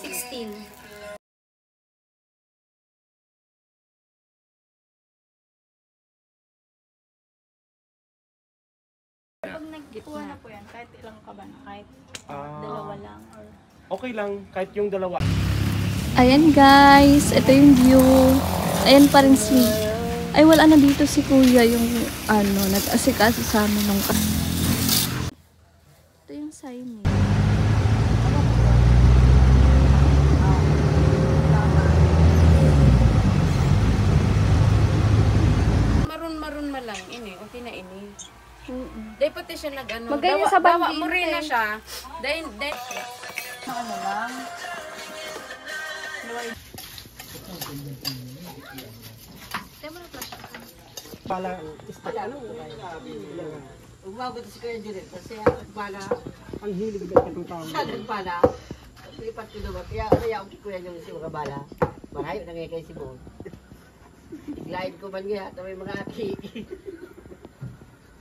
16. Pag nagkuha na po yan, kahit ilang ka ba na? Kahit dalawa lang? Or... Okay lang, kahit yung dalawa. Ayan guys, ito yung view. Ayan pa rin si... Ay wala na dito si kuya yung ano, nag-asikaso sa amin nung... Ito yung sign niya. Maroon ma lang ini, okay na ini. Dahil pati siya nag-ano, Magayon sa dawa banding. mo rin na siya. Dahil, ano lang. Pala, Umabot si Kuya Juliet kasi pala, ang hilig ng katong tao. siya nagpala. Lipat ko naman. Kaya ako Kuya yung si mga bala. Marayo na ngayon kay si Bo. Iglain ko man nga, ito may mga aki.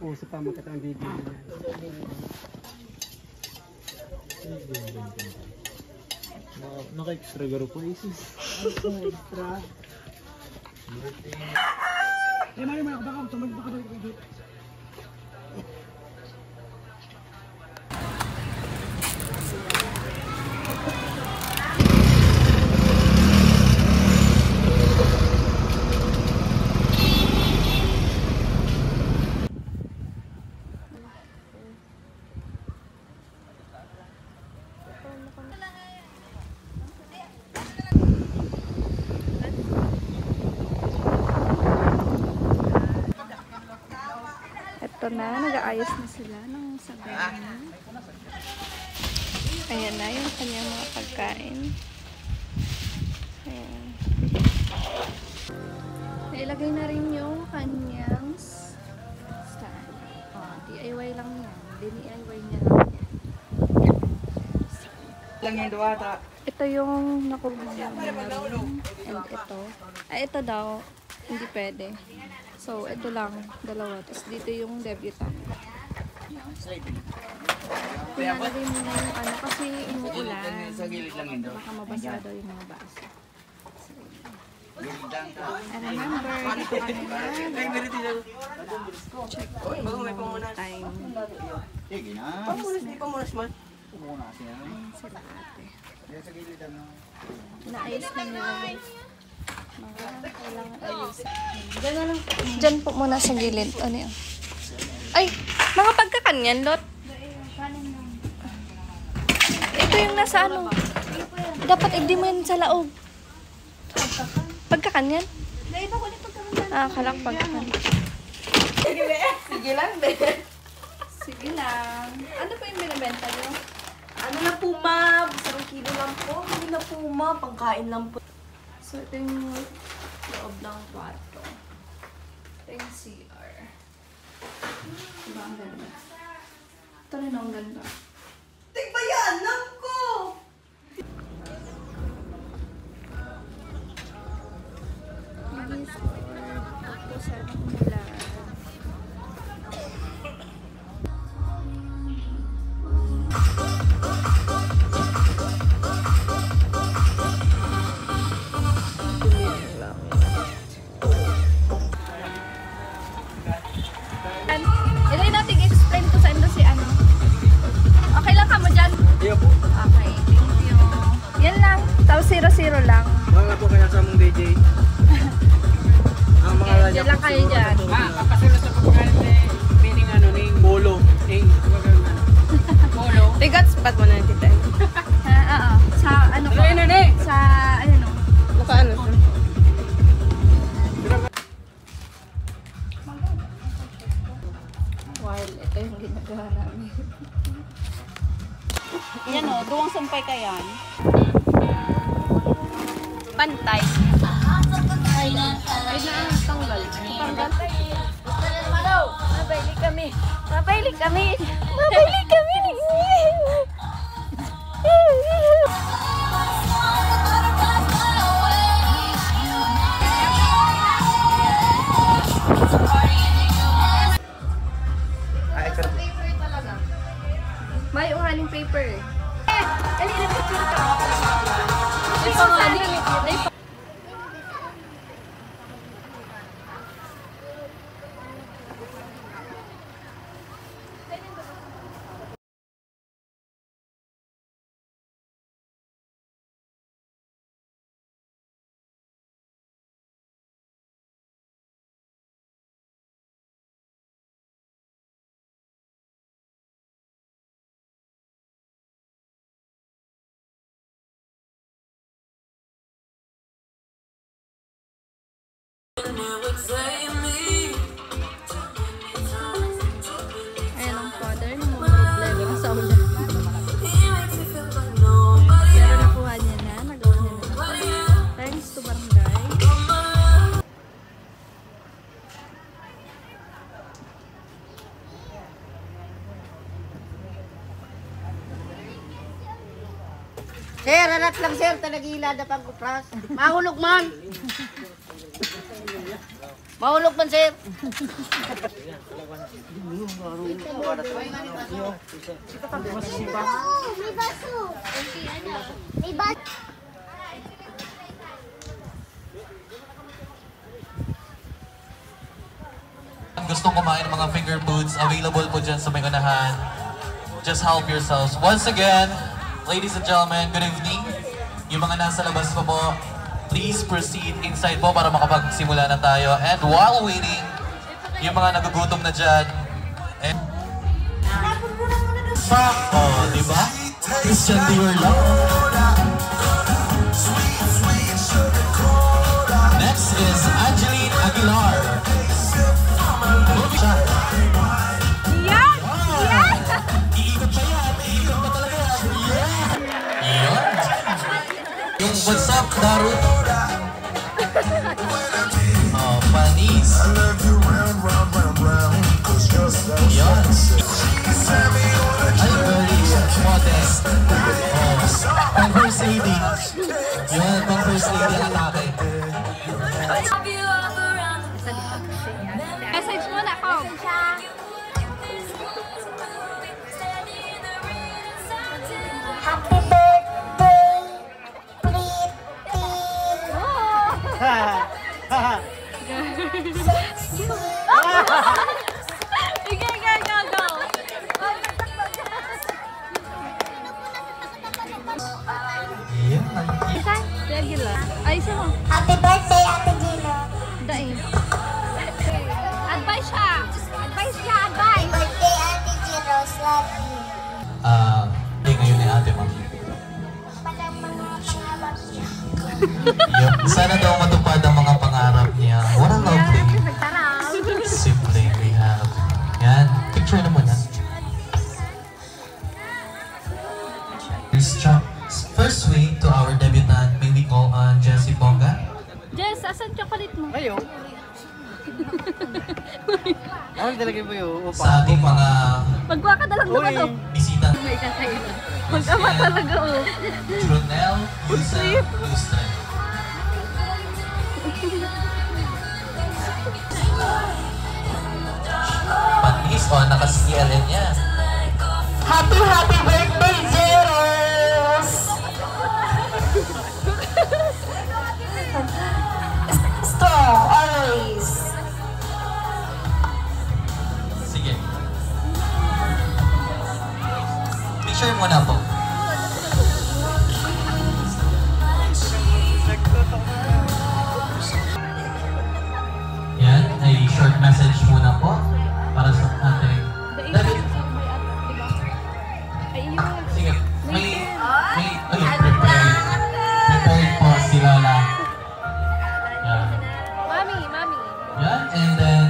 Oo, sa tama katang video niya. Naka-extra garo po isis. Extra. Ito na, nag-aayos na sila ng sagana. Ayan na yung kanyang mga pagkain. Ayan. Nailagay na rin yung kanyang stand. DIY lang yan. DIY niya lang yan. Lang yung duwata. Ito yung nakuha niya room. And ito. Ay, ito daw. Hindi pwede. So, ito lang. Dalawa. Tapos dito yung debutant. Pinalagay muna yung ano kasi umuulan. Baka mabasa daw yung mga baso. I remember, dito kami na check in yung time. Pamunas mo. Ayun sila ate. Naayos na nila mga kailangan ayusin. Diyan po muna sa gilid. Ano yun? Ay! Mga pagkakanyan, Lot. Ito yung nasa ano. Dapat igdi mo yun sa laog. Pagkakanyan? Kalak pagkakanyan. Sige lang, be. Sige lang. Ano pa yung binibenta nyo? Ano na po, ma'am? 1 kilo lang po. Hindi na po, ma'am. Pangkain lang po. So, ito yung loob ng kwarto. Ito yung CR. Diba ang ganda? Ito rin ang ganda. Tigba yan! Lang ko! Yes, ito sa mula. Ilay natin explain ko sa inyo si ano. Okay lang ka mo dyan? Iya po. Okay, thank you. Yan lang. Tapos 0-0 lang. Mga po kaya sa mong DJ. Ang mga Okay, dyan lang kayo dyan. kapasulot sa pagkain meaning ano ning Polo. polo. Tigat spot mo na tita. Oo. Sa ano ko? Sa ano no? Maka ano siya? While ito yung ginagawa namin. Yan o, duwang sumpay ka yan. Pantay. Ay na, tanggal. Tanggal. Mabayli kami. Mabayli kami. Mabayli kami. May uhaling paper. Dali na picture ka. Ayan ang father ng mga problema sa ulan. Pero nakuha niya na, nagawa niya na. Thanks to barangay. Sir, arat lang sir, talagila na pang kupras. Mahulog man. Mahulog man sir. Gustong kumain ng mga finger foods, available po dyan sa may unahan. Just help yourselves. Once again, ladies and gentlemen, good evening. Yung mga nasa labas pa po, please proceed inside po para makapagsimula na tayo. And while waiting, yung mga nagugutom na dyan, and... Oh, diba? Christian Dior lang. Next is Angeline Aguilar. Yan! Yan! Iikot pa yan. Iikot pa talaga yan. Yan. Yung what's up, Daru? Oh, panis. Yan. Ay, very modest. Oh, pang first lady. Yan, pang first lady ang atake. Message mo na ako. Happy birthday, Ay, isa mo. Happy birthday, Ate Gino. Daing. Advice siya. Advice siya, Happy advice. birthday, Ate Gino. Love you. Hindi ngayon ni ate, ma'am. Palang mga pangarap niya. Yup. Sana daw matupad ang mga pangarap niya. What a lovely sibling we have. Yan. Picture na muna. First way to our debutant, may we call on Jessie Bonga. Jess, asan chocolate mo? Ayo. Ano talaga mo yung upa? Sa ating mga Magwa ka na lang naman oh. bisita. Mag-ama talaga oh. Junel Yusa Lustre. Panis o, naka-CLN niya. Happy birthday, Zeros! Strong, always. Sige. Picture mo na po. Yan, ay short message muna po para sa ating David. Sige, prepared po si Lola. Yan. Mami. Yan, and then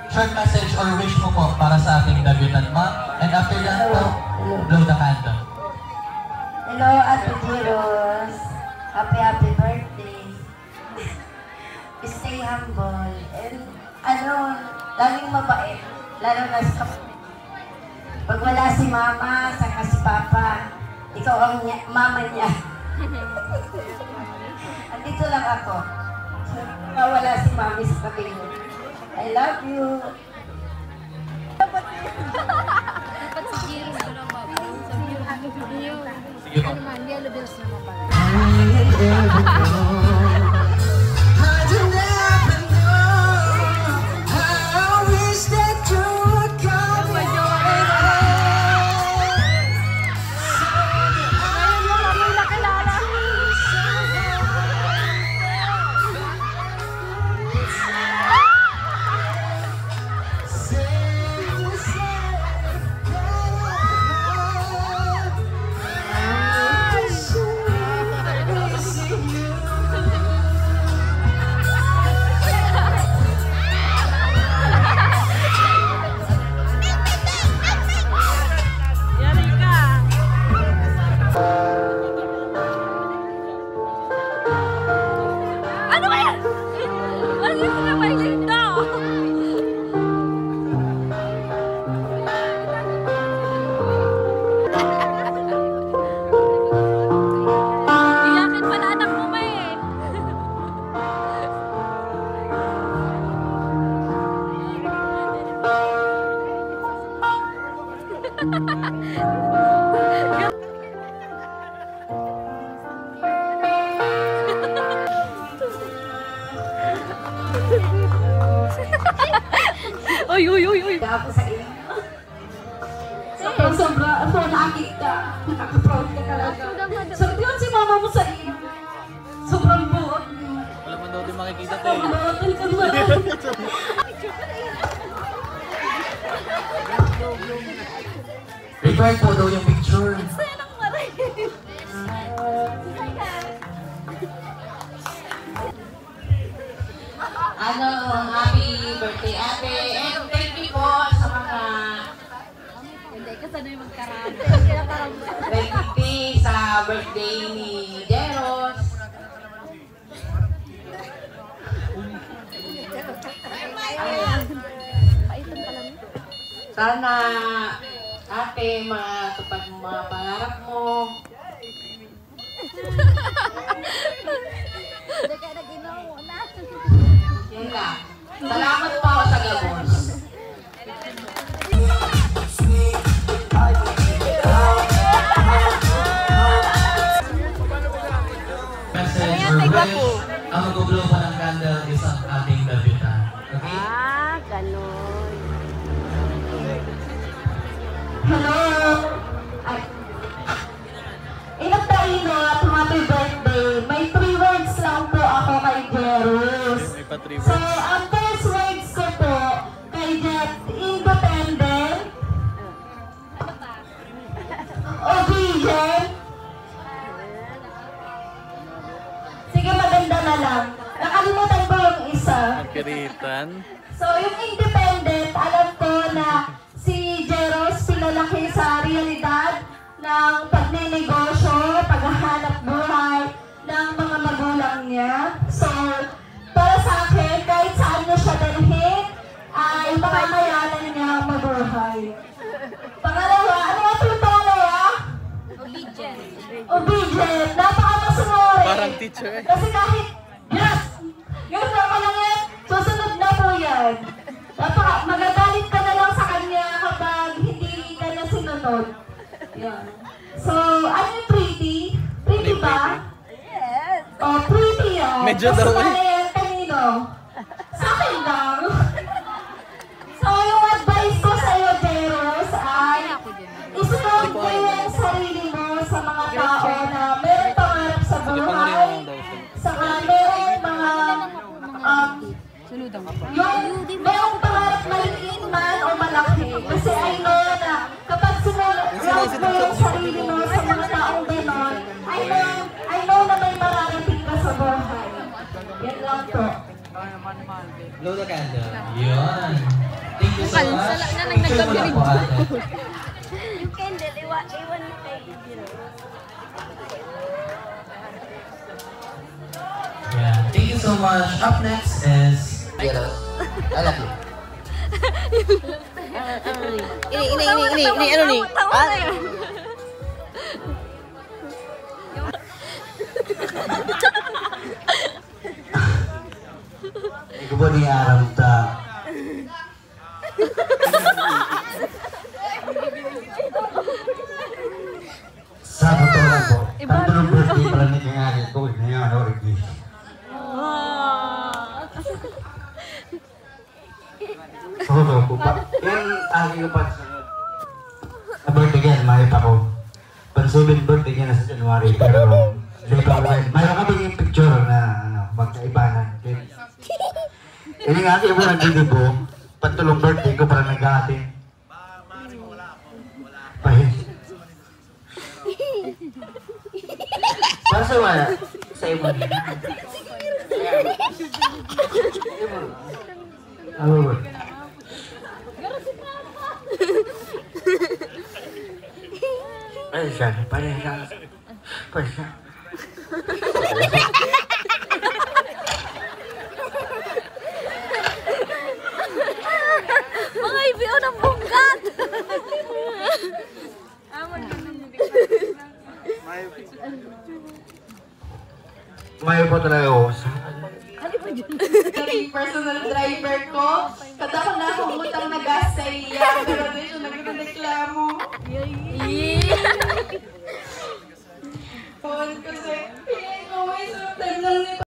short message or wish mo po para sa ating debutant ma. And after that po, blow the candle. Hello, Ate Giros. Happy birthday. Stay humble. And laging mabait. Lalo na sa pag wala si Mama, saka si Papa, ikaw ang mama niya. Andito lang ako. Wala si Mami sa tabi niyo. I love you. Dapat si Jiro na babaw. Sabi yung Sige po. yellow bills naman pala. never know. I don't ever know how I wish that you would come my Ano kaya? Ano yung pinapahilig na? Iyakin pala anak mo, may eh. Uy, uy, uy, uy. Ako sa inyo. Sobra, nakakita. Nakaka-proud ka talaga. So, yun si mama mo sa iyo. Sobrang buot. Wala man daw din makikita to Sobrang buot ka naman. Required po daw yung picture. Happy birthday, ate. And thank you po sa mga Hindi, kasano yung magkarami. 20 sa birthday ni Jeros. Sana, ate, matupad mo mga pangarap mo. Hindi kaya nag-inaw na. Yun lang. Salamat po ako sa gabos. Message or wish, ang mag-blow pa ng candle is ang ating debutant. Okay? Ah, ganon. Hello! Ay. Ilang taon na at happy birthday. May 3 words lang po ako kay Jeros. So, ang first words ko po kay Jet, independent, obedient, sige maganda na lang. Nakalimutan ko yung isa. Piritan. So, yung independent, alam ko na si Jeros pinalaki sa realidad ng pagninegosyo, paghahanap buhay ng mga magulang niya. So, para sa akin, kahit saan niya siya dalhin, ay makakayanan niya ang mabuhay. Pangalawa, ano nga po yung pangalawa? Obedient. Obedient. Napakamasunod. Parang teacher eh. Kasi kahit, yes! Ganun na ka lang yan. Susunod na po yan. Magagalit ka na lang sa kanya kapag hindi ka na sinunod. Yan. So, ano yung pretty? Pretty ba? Yes. Oh, pretty yan. Medyo daw eh. Kasi yan kanino? Sa akin lang. So, yung advice ko sa iyo, Jeros, ay isunod mo yung sarili mo sa mga tao na meron pangarap sa buhay, saka meron mga yung merong pangarap maliit man o malaki. Kasi I know na kapag sinunod mo yung sarili mo sa mga taong gano'n, I know na may mararating ka sa buhay. Yan lang po. Blow the candle. Yun. Thank you so much. Sala na nagagabirig. Po, ate. Yung candle, iwan mo kay Yeah. Thank you so much. Up next is Jeros, I love you. Ini, ano ni? Tawa na yun. Ikaw ba ni aram ta? Sa botoran po. Ang tulong birthday pala ni kang ari ko. Susunod birthday niya na sa January, pero mayroon kami yung picture na magkaibanan. Hindi nga kayo mo nandito po, patulong birthday ko para nag-aating. Para sa wala, sa iyo mo. Ano ba? Ay, siya. Mga ibiyo ng bungkat! Mayo po talaga ako. Naging personal driver ko. Kada ko na akong utang na gas sa iya. Pero di siya nagreklamo.